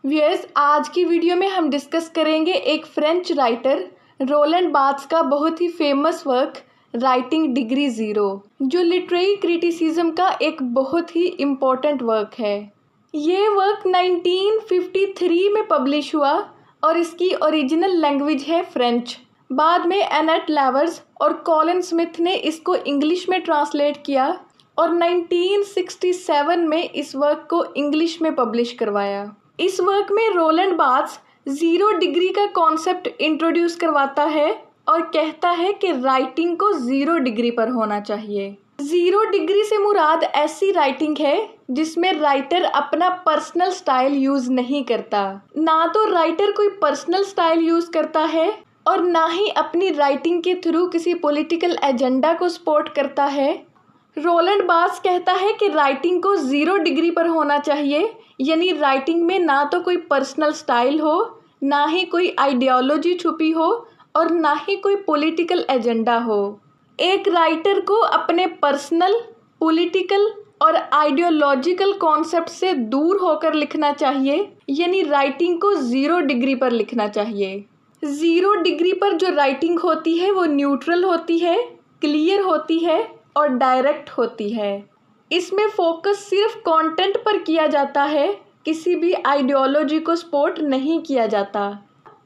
Viewers, आज की video में हम डिस्कस करेंगे एक फ्रेंच राइटर रोलैंड बार्थ्स का बहुत ही famous work writing degree zero, जो लिटरेरी क्रिटिसिज्म का एक बहुत ही इम्पोर्टेंट वर्क है। ये वर्क 1953 में पब्लिश हुआ और इसकी ओरिजिनल लैंग्वेज है फ्रेंच। बाद में एनेट लेवर्स और कॉलिन स्मिथ ने इसको इंग्लिश में ट्रांसलेट किया और 1967 में इस वर्क को इंग्लिश में पब्लिश करवाया। इस वर्क में रोलैंड बार्थ्स ज़ीरो डिग्री का कॉन्सेप्ट इंट्रोड्यूस करवाता है और कहता है कि राइटिंग को ज़ीरो डिग्री पर होना चाहिए। ज़ीरो डिग्री से मुराद ऐसी राइटिंग है जिसमें राइटर अपना पर्सनल स्टाइल यूज़ नहीं करता। ना तो राइटर कोई पर्सनल स्टाइल यूज़ करता है और ना ही अपनी राइटिंग के थ्रू किसी पॉलिटिकल एजेंडा को सपोर्ट करता है। रोलैंड बार्थ्स कहता है कि राइटिंग को ज़ीरो डिग्री पर होना चाहिए, यानी राइटिंग में ना तो कोई पर्सनल स्टाइल हो, ना ही कोई आइडियोलॉजी छुपी हो और ना ही कोई पॉलिटिकल एजेंडा हो। एक राइटर को अपने पर्सनल, पॉलिटिकल और आइडियोलॉजिकल कॉन्सेप्ट से दूर होकर लिखना चाहिए, यानी राइटिंग को ज़ीरो डिग्री पर लिखना चाहिए। ज़ीरो डिग्री पर जो राइटिंग होती है वो न्यूट्रल होती है, क्लियर होती है और डायरेक्ट होती है। इसमें फोकस सिर्फ कंटेंट पर किया जाता है, किसी भी आइडियोलॉजी को सपोर्ट नहीं किया जाता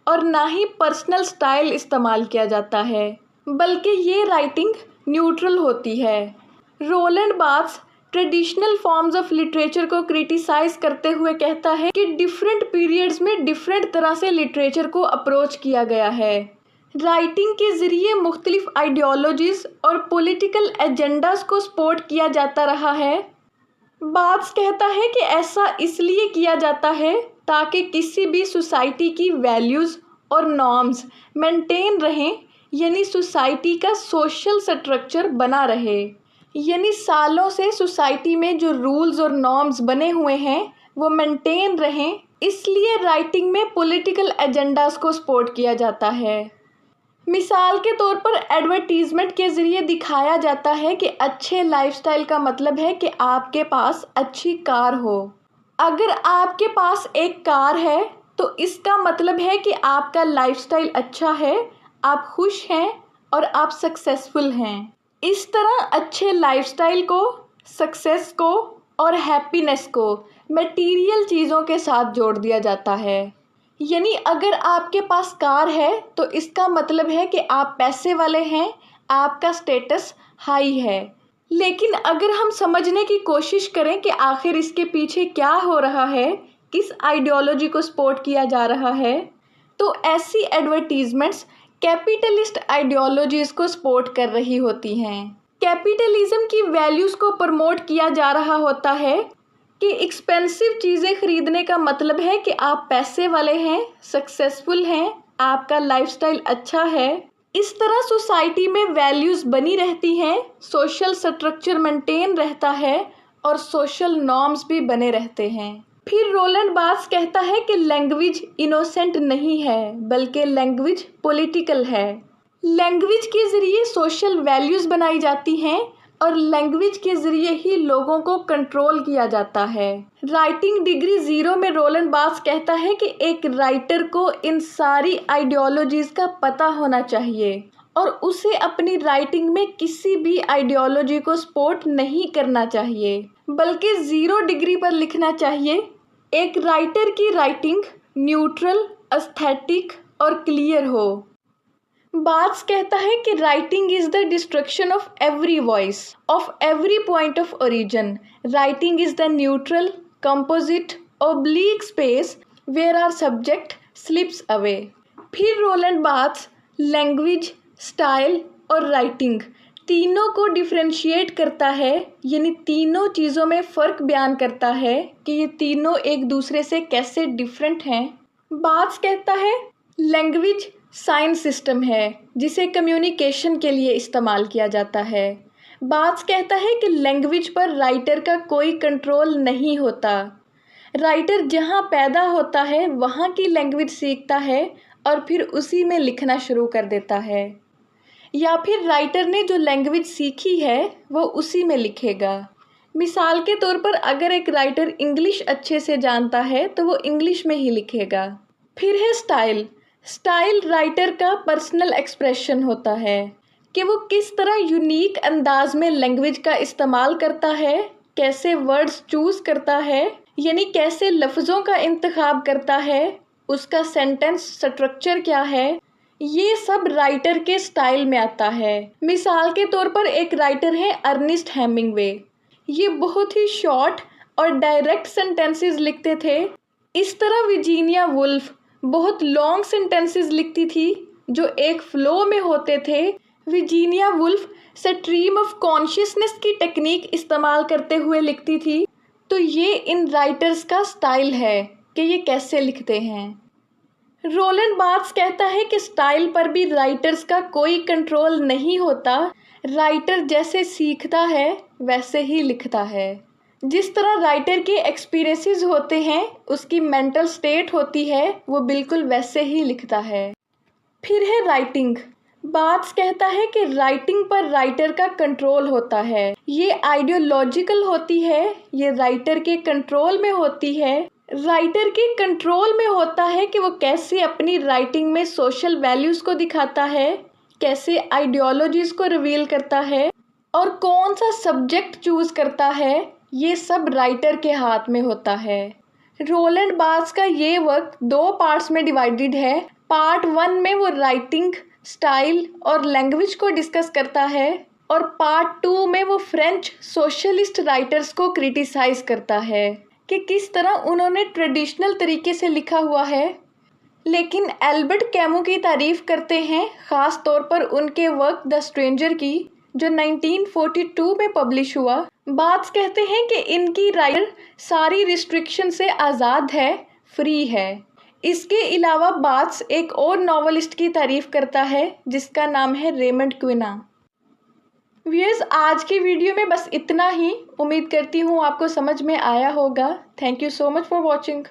और ना ही पर्सनल स्टाइल इस्तेमाल किया जाता है, बल्कि ये राइटिंग न्यूट्रल होती है। Roland Barthes traditional forms of literature को क्रिटिसाइज करते हुए कहता है कि डिफरेंट पीरियड्स में डिफरेंट तरह से लिटरेचर को अप्रोच किया गया है। राइटिंग के ज़रिए मुख्तलिफ आइडियोलॉजीज़ और पॉलिटिकल एजेंडास को सपोर्ट किया जाता रहा है। बार्थ्स कहता है कि ऐसा इसलिए किया जाता है ताकि किसी भी सोसाइटी की वैल्यूज़ और नॉर्म्स मेंटेन रहें, यानी सोसाइटी का सोशल स्ट्रक्चर बना रहे, यानी सालों से सोसाइटी में जो रूल्स और नॉर्म्स बने हुए हैं वो मेंटेन रहें। इसलिए राइटिंग में पॉलिटिकल एजेंडास को सपोर्ट किया जाता है। मिसाल के तौर पर एडवर्टीज़मेंट के ज़रिए दिखाया जाता है कि अच्छे लाइफस्टाइल का मतलब है कि आपके पास अच्छी कार हो। अगर आपके पास एक कार है तो इसका मतलब है कि आपका लाइफस्टाइल अच्छा है, आप खुश हैं और आप सक्सेसफुल हैं। इस तरह अच्छे लाइफस्टाइल को, सक्सेस को और हैप्पीनेस को मटेरियल चीज़ों के साथ जोड़ दिया जाता है। यानी अगर आपके पास कार है तो इसका मतलब है कि आप पैसे वाले हैं, आपका स्टेटस हाई है। लेकिन अगर हम समझने की कोशिश करें कि आखिर इसके पीछे क्या हो रहा है, किस आइडियोलॉजी को सपोर्ट किया जा रहा है, तो ऐसी एडवर्टीजमेंट्स कैपिटलिस्ट आइडियोलॉजीज़ को सपोर्ट कर रही होती हैं। कैपिटलिज्म की वैल्यूज़ को प्रमोट किया जा रहा होता है कि एक्सपेंसिव चीज़ें खरीदने का मतलब है कि आप पैसे वाले हैं, सक्सेसफुल हैं, आपका लाइफस्टाइल अच्छा है। इस तरह सोसाइटी में वैल्यूज़ बनी रहती हैं, सोशल स्ट्रक्चर मेंटेन रहता है और सोशल नॉर्म्स भी बने रहते हैं। फिर रोलैंड बार्थ्स कहता है कि लैंग्वेज इनोसेंट नहीं है, बल्कि लैंग्वेज पॉलिटिकल है। लैंग्वेज के ज़रिए सोशल वैल्यूज़ बनाई जाती हैं और लैंग्वेज के ज़रिए ही लोगों को कंट्रोल किया जाता है। राइटिंग डिग्री ज़ीरो में रोलैंड बार्थ्स कहता है कि एक राइटर को इन सारी आइडियोलॉजीज़ का पता होना चाहिए और उसे अपनी राइटिंग में किसी भी आइडियोलॉजी को सपोर्ट नहीं करना चाहिए, बल्कि ज़ीरो डिग्री पर लिखना चाहिए। एक राइटर की राइटिंग न्यूट्रल, एस्थेटिक और क्लियर हो। बार्थ्स कहता है कि writing is the destruction of every voice, of every point of origin. Writing is the neutral, composite, oblique space where our subject slips away. फिर रोलैंड बार्थ्स लैंग्वेज, स्टाइल और writing तीनों को differentiate करता है, यानी तीनों चीज़ों में फ़र्क बयान करता है कि ये तीनों एक दूसरे से कैसे डिफरेंट हैं। बार्थ्स कहता है लैंग्वेज साइंस सिस्टम है जिसे कम्युनिकेशन के लिए इस्तेमाल किया जाता है। बार्थ्स कहता है कि लैंग्वेज पर राइटर का कोई कंट्रोल नहीं होता। राइटर जहाँ पैदा होता है वहाँ की लैंग्वेज सीखता है और फिर उसी में लिखना शुरू कर देता है, या फिर राइटर ने जो लैंग्वेज सीखी है वो उसी में लिखेगा। मिसाल के तौर पर अगर एक राइटर इंग्लिश अच्छे से जानता है तो वो इंग्लिश में ही लिखेगा। फिर है स्टाइल। स्टाइल राइटर का पर्सनल एक्सप्रेशन होता है कि वो किस तरह यूनिक अंदाज में लैंग्वेज का इस्तेमाल करता है, कैसे वर्ड्स चूज़ करता है, यानी कैसे लफ्ज़ों का इंतखाब करता है, उसका सेंटेंस स्ट्रक्चर क्या है, ये सब राइटर के स्टाइल में आता है। मिसाल के तौर पर एक राइटर है अर्नेस्ट हेमिंग्वे। ये बहुत ही शॉर्ट और डायरेक्ट सेंटेंसेस लिखते थे। इस तरह वर्जीनिया वुल्फ बहुत लॉन्ग सेंटेंसेस लिखती थी जो एक फ्लो में होते थे। Virginia Woolf stream of consciousness की टेक्निक इस्तेमाल करते हुए लिखती थी। तो ये इन राइटर्स का स्टाइल है कि ये कैसे लिखते हैं। रोलैंड बार्थ्स कहता है कि स्टाइल पर भी राइटर्स का कोई कंट्रोल नहीं होता। राइटर जैसे सीखता है वैसे ही लिखता है। जिस तरह राइटर के एक्सपीरियंसेस होते हैं, उसकी मेंटल स्टेट होती है, वो बिल्कुल वैसे ही लिखता है। फिर है राइटिंग। बार्थ्स कहता है कि राइटिंग पर राइटर का कंट्रोल होता है। ये आइडियोलॉजिकल होती है, ये राइटर के कंट्रोल में होती है। राइटर के कंट्रोल में होता है कि वो कैसे अपनी राइटिंग में सोशल वैल्यूज़ को दिखाता है, कैसे आइडियोलॉजीज़ को रिवील करता है और कौन सा सब्जेक्ट चूज़ करता है। ये सब राइटर के हाथ में होता है। रोलैंड बार्थ्स का ये वर्क 2 पार्ट्स में डिवाइडेड है। पार्ट 1 में वो राइटिंग स्टाइल और लैंग्वेज को डिस्कस करता है और पार्ट 2 में वो फ्रेंच सोशलिस्ट राइटर्स को क्रिटिसाइज करता है कि किस तरह उन्होंने ट्रेडिशनल तरीके से लिखा हुआ है, लेकिन एल्बर्ट कैमू की तारीफ़ करते हैं, ख़ास तौर पर उनके वर्क द स्ट्रेंजर की जो 1942 में पब्लिश हुआ। बार्थ्स कहते हैं कि इनकी राइटर सारी रिस्ट्रिक्शन से आज़ाद है, फ्री है। इसके अलावा बार्थ्स एक और नॉवलिस्ट की तारीफ़ करता है जिसका नाम है रेमंड क्विना। व्यूअर्स, आज की वीडियो में बस इतना ही। उम्मीद करती हूँ आपको समझ में आया होगा। Thank you so much for watching.